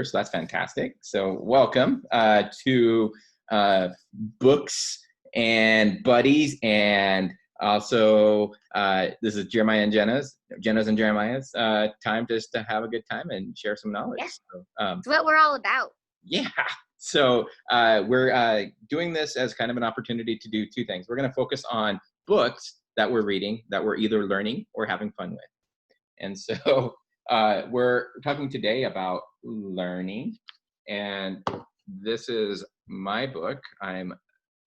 So that's fantastic. So welcome to Books and Buddies, and also this is Jeremiah and Jenna's and Jeremiah's time just to have a good time and share some knowledge. Yeah. So, it's what we're all about. Yeah. So we're doing this as kind of an opportunity to do two things. We're going to focus on books that we're reading that we're either learning or having fun with. And so we're talking today about learning, and this is my book I'm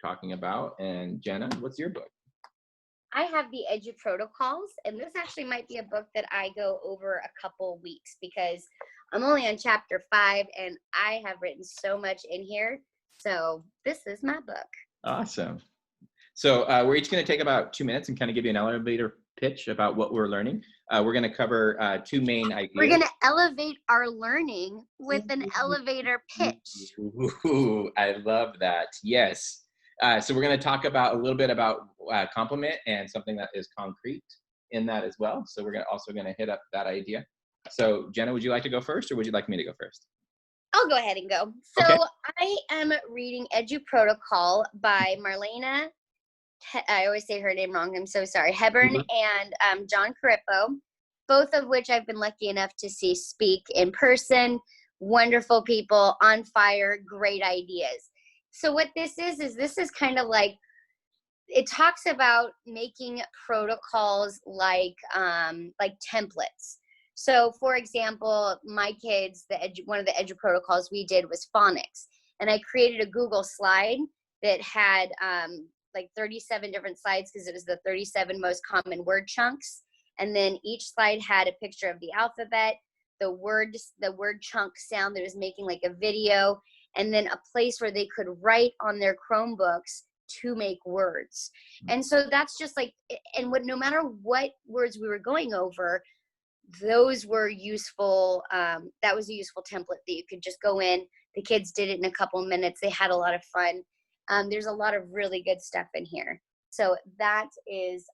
talking about. And Jenna, what's your book? I have the Edu Protocols, and this actually might be a book that I go over a couple weeks because I'm only on chapter 5 and I have written so much in here. So this is my book. Awesome. So we're each going to take about 2 minutes and kind of give you an elevator pitch about what we're learning. We're going to cover two main ideas. We're going to elevate our learning with an elevator pitch. Ooh, I love that. Yes. So we're going to talk about a little bit about complement and something that is concrete in that as well. So we're also going to hit up that idea. So Jenna, would you like to go first, or would you like me to go first? I'll go ahead and go. So okay. I am reading Edu Protocol by Marlena. I always say her name wrong. I'm so sorry. Hebern and John Corippo, both of which I've been lucky enough to see speak in person. Wonderful people, on fire, great ideas. So what this is kind of like, it talks about making protocols like templates. So for example, my kids, one of the Edu protocols we did was phonics. And I created a Google slide that had like 37 different slides because it was the 37 most common word chunks. And then each slide had a picture of the alphabet, the word chunk sound that was making like a video, and then a place where they could write on their Chromebooks to make words. And so that's just like, and no matter what words we were going over, those were useful. That was a useful template that you could just go in. The kids did it in a couple minutes. They had a lot of fun. There's a lot of really good stuff in here. So that is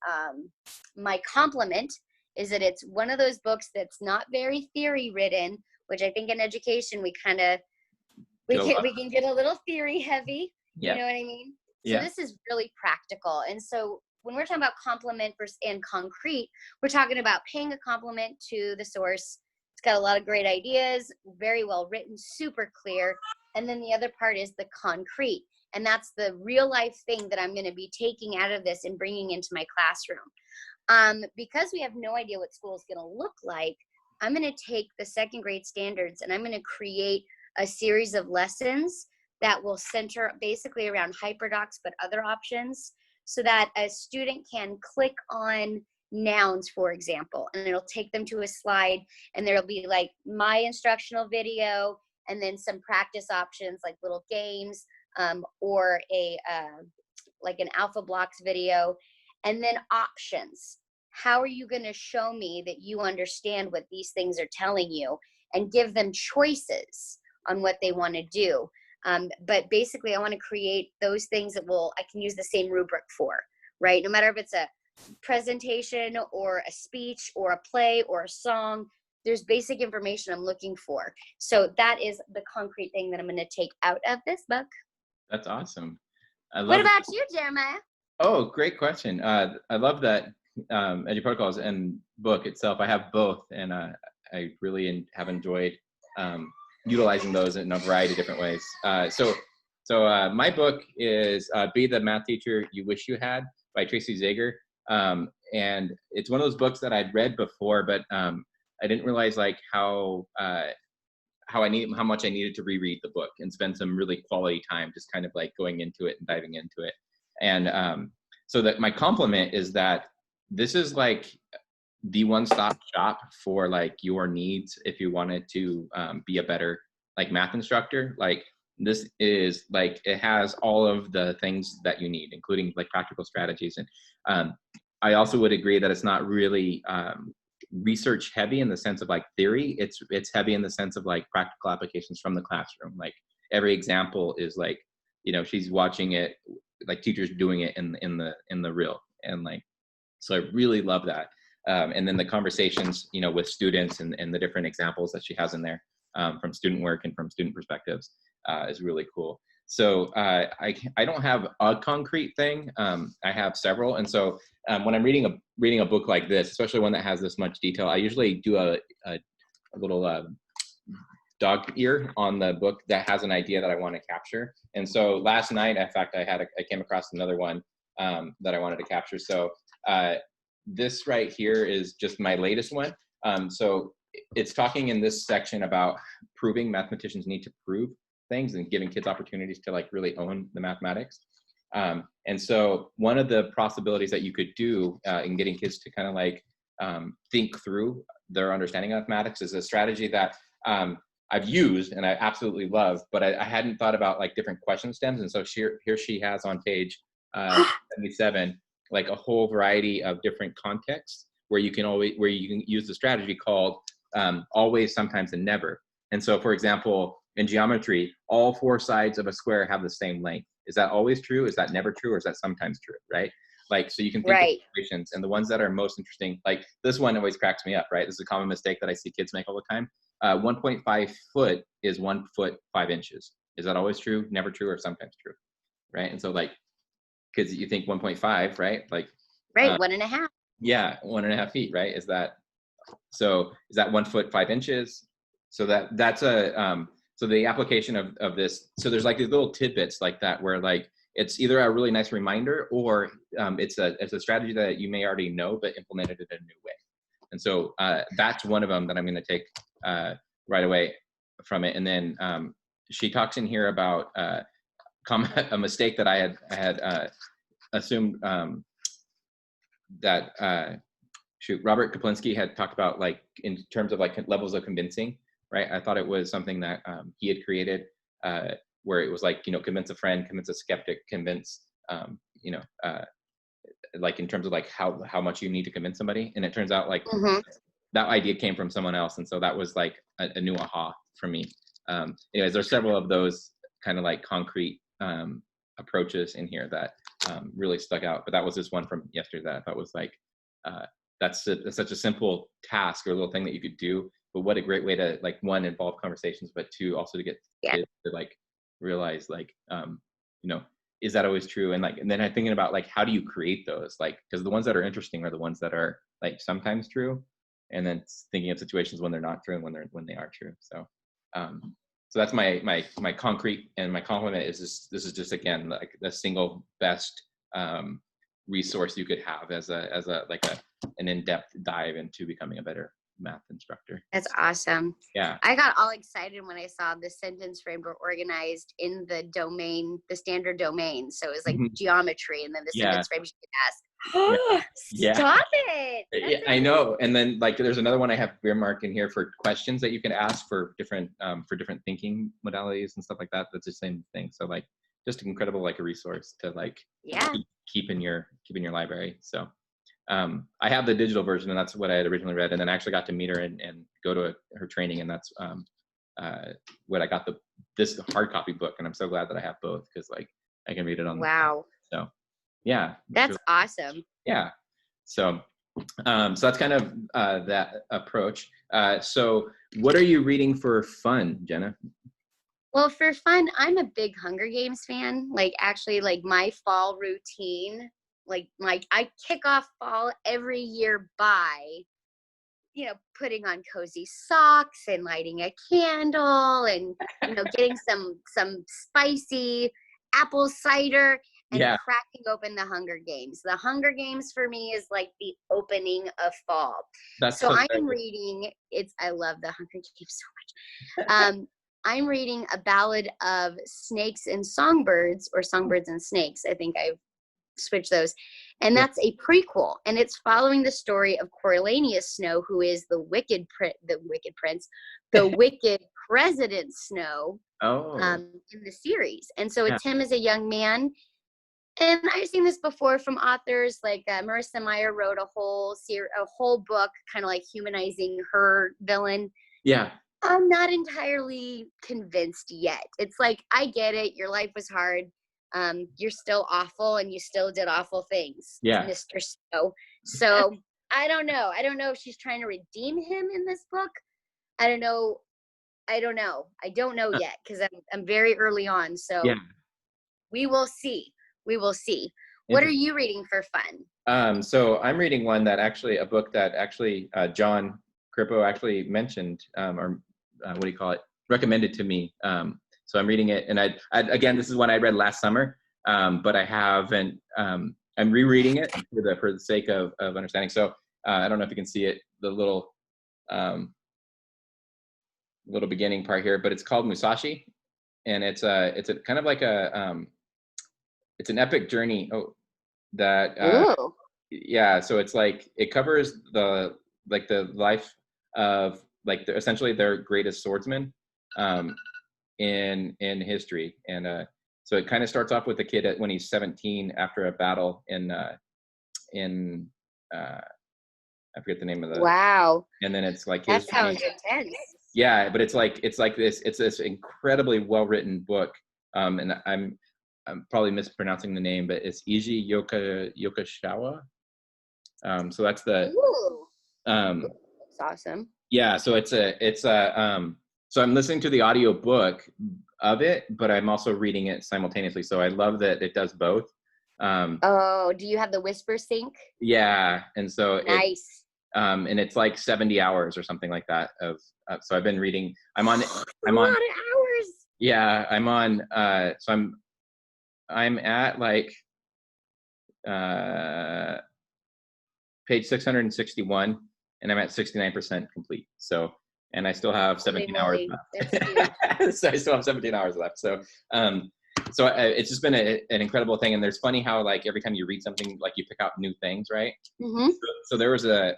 my compliment, is that it's one of those books that's not very theory ridden, which I think in education we can get a little theory heavy. Yeah. You know what I mean? Yeah. So this is really practical. And so when we're talking about compliment and concrete, we're talking about paying a compliment to the source. It's got a lot of great ideas, very well written, super clear. And then the other part is the concrete. And that's the real life thing that I'm going to be taking out of this and bringing into my classroom. Because we have no idea what school is going to look like, I'm going to take the second grade standards and I'm going to create a series of lessons that will center basically around hyperdocs, but other options, so that a student can click on nouns, for example, and it'll take them to a slide, and there'll be like my instructional video, and then some practice options like little games, or like an Alpha Blocks video, and then options. How are you going to show me that you understand what these things are telling you, and give them choices on what they want to do? But basically, I want to create those things that I can use the same rubric for, right? No matter if it's a presentation or a speech or a play or a song, there's basic information I'm looking for. So that is the concrete thing that I'm going to take out of this book. That's awesome. What about you, Jeremiah? Oh, great question. I love that Edu Protocols and book itself. I have both, and I really have enjoyed utilizing those in a variety of different ways. So my book is Be the Math Teacher You Wish You Had by Tracy Zager. And it's one of those books that I'd read before, but I didn't realize like how much I needed to reread the book and spend some really quality time just kind of like going into it and diving into it. And so that my compliment is that this is like the one-stop shop for like your needs if you wanted to be a better like math instructor. Like this is like, it has all of the things that you need, including like practical strategies. And I also would agree that it's not really research heavy in the sense of like theory. It's heavy in the sense of like practical applications from the classroom. Like every example is like, you know, she's watching it, like teachers doing it in the real, and like, so I really love that. And then the conversations, you know, with students and the different examples that she has in there. from student work and from student perspectives is really cool. So I don't have a concrete thing. I have several, and so when I'm reading a book like this, especially one that has this much detail, I usually do a little dog ear on the book that has an idea that I want to capture. And so last night, in fact, I came across another one that I wanted to capture. So this right here is just my latest one. So it's talking in this section about proving mathematicians need to prove things and giving kids opportunities to like really own the mathematics. And so one of the possibilities that you could do in getting kids to kind of like think through their understanding of mathematics is a strategy that I've used and I absolutely love, but I hadn't thought about like different question stems. And so here she has on page 77, like a whole variety of different contexts where you can use the strategy called always, sometimes, and never. And so, for example, in geometry, all four sides of a square have the same length. Is that always true? Is that never true? Or is that sometimes true? Right? Like, so you can think of situations, and the ones that are most interesting, like this one always cracks me up, right? This is a common mistake that I see kids make all the time. 1.5 foot is 1 foot 5 inches. Is that always true? Never true? Or sometimes true? Right? And so like, kids, you think 1.5, right? Like, right, 1.5. Yeah, 1.5 feet, right? Is that 1 foot 5 inches? So that's a so the application of this. So there's like these little tidbits like that where like it's either a really nice reminder or it's a strategy that you may already know but implemented it in a new way. And so that's one of them that I'm going to take right away from it. And then she talks in here about a mistake that I had assumed that Robert Kaplinski had talked about, like in terms of like levels of convincing, right? I thought it was something that he had created where it was like, convince a friend, convince a skeptic, convince, like in terms of like how much you need to convince somebody. And it turns out like that idea came from someone else. And so that was like a new aha for me. Anyways, there's several of those kind of like concrete approaches in here that really stuck out. But that was just one from yesterday that I thought was like, that's such a simple task or a little thing that you could do, but what a great way to like, one, involve conversations, but two, also to get kids to like realize like, is that always true? And like, and then I'm thinking about like, how do you create those? Like, because the ones that are interesting are the ones that are like sometimes true, and then thinking of situations when they're not true and when they are true. So, so that's my concrete, and my compliment is this is just again like the single best resource you could have as an in-depth dive into becoming a better math instructor. That's awesome. Yeah. I got all excited when I saw the sentence frames were organized in the domain, the standard domain. So it was like geometry, and then the sentence frames you could ask. Stop it. Yeah, I know. And then like there's another one I have earmarked in here for questions that you can ask for different thinking modalities and stuff like that. That's the same thing. So like just incredible, like a resource to like keep in your library. So I have the digital version, and that's what I had originally read, and then I actually got to meet her and go to her training, and that's what I got this hard copy book, and I'm so glad that I have both because like I can read it on so yeah, that's really awesome. Yeah, so that's kind of that approach. So what are you reading for fun, Jenna? Well, for fun, I'm a big Hunger Games fan. Like actually, like my fall routine, like I kick off fall every year by, putting on cozy socks and lighting a candle and, getting some spicy apple cider and cracking open the Hunger Games. The Hunger Games for me is like the opening of fall. So I'm reading, I love the Hunger Games so much. I'm reading A Ballad of Snakes and Songbirds, or Songbirds and Snakes. I think I've switched those. And that's a prequel. And it's following the story of Coriolanus Snow, who is the wicked prince, the wicked President Snow in the series. And so it's him as a young man. And I've seen this before from authors like Marissa Meyer wrote a whole book kind of like humanizing her villain. Yeah. I'm not entirely convinced yet. It's like, I get it. Your life was hard. You're still awful and you still did awful things, Mr. Snow. So I don't know. I don't know if she's trying to redeem him in this book. I don't know I don't know. I don't know yet because I'm very early on. So Yeah. we will see. We will see. What are you reading for fun? So I'm reading one that actually, a book that actually John Corippo actually mentioned, or what do you call it? Recommended to me. So I'm reading it, and I again, this is one I read last summer, but I haven't. I'm rereading it for the sake of understanding. So I don't know if you can see it, the little little beginning part here, but it's called Musashi, and it's a kind of like it's an epic journey. Oh, that Ooh. yeah. So it's like it covers the life of essentially their greatest swordsman in history, and so it kind of starts off with the kid when he's 17 after a battle in I forget the name of the. Wow. And then it's like that sounds intense. Yeah, but it's this incredibly well written book, and I'm probably mispronouncing the name, but it's Iji Yokoshawa. So that's the. Ooh. That's awesome. Yeah, so so I'm listening to the audio book of it, but I'm also reading it simultaneously. So I love that it does both. Oh, do you have the whisper sync? Yeah, and so nice. And it's like 70 hours or something like that so I've been reading. I'm on. A lot of hours. Yeah, I'm on. So I'm at like page 661, and I'm at 69% complete. So, and I still have 17 hours left. So I still have 17 hours left. So, it's just been an incredible thing. And there's funny how like every time you read something, like you pick out new things, right? Mm-hmm. So there's a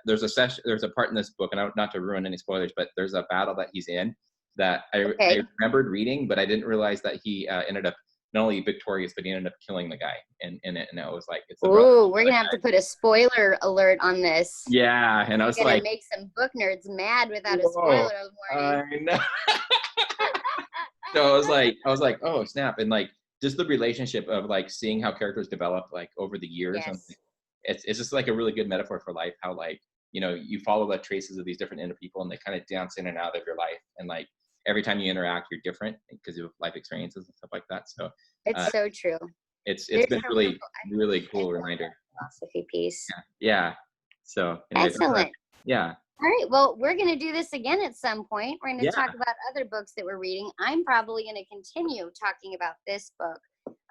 part in this book, and not to ruin any spoilers, but there's a battle that he's in that I remembered reading, but I didn't realize that he ended up not only victorious, but he ended up killing the guy in it. And it was like, it's ooh, we're gonna have to put a spoiler alert on this. Yeah, and I was gonna make some book nerds mad without a spoiler warning. I know. So I was like, oh snap, and like just the relationship of like seeing how characters develop like over the years. Yes. It's just like a really good metaphor for life. How like you follow the traces of these different inner people, and they kind of dance in and out of your life, and like every time you interact, you're different because of life experiences and stuff like that. So it's so true. It's been really cool reminder. Philosophy piece. Yeah. So anyways, excellent. Yeah. All right. Well, we're going to do this again at some point. We're going to talk about other books that we're reading. I'm probably going to continue talking about this book.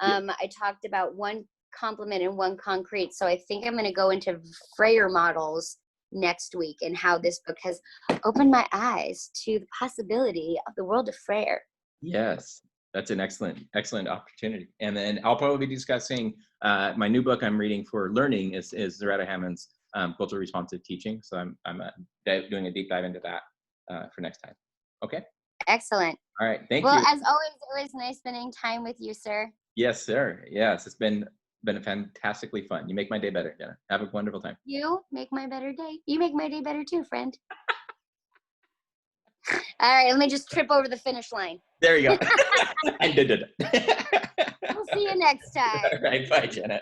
I talked about one compliment and one concrete. So I think I'm going to go into Freyer models next week and how this book has opened my eyes to the possibility of the world of Freyer. Yes. That's an excellent opportunity. And then I'll probably be discussing my new book I'm reading for learning is Zaretta Hammond's Culturally Responsive Teaching. So I'm doing a deep dive into that for next time. Okay. Excellent. All right. Thank you. Well, as always, it was nice spending time with you, sir. Yes, sir. Yes, it's been fantastically fun. You make my day better, Jenna. Have a wonderful time. You make my better day. You make my day better too, friend. All right, let me just trip over the finish line. There you go. I did it. We'll see you next time. All right, bye, Jenna.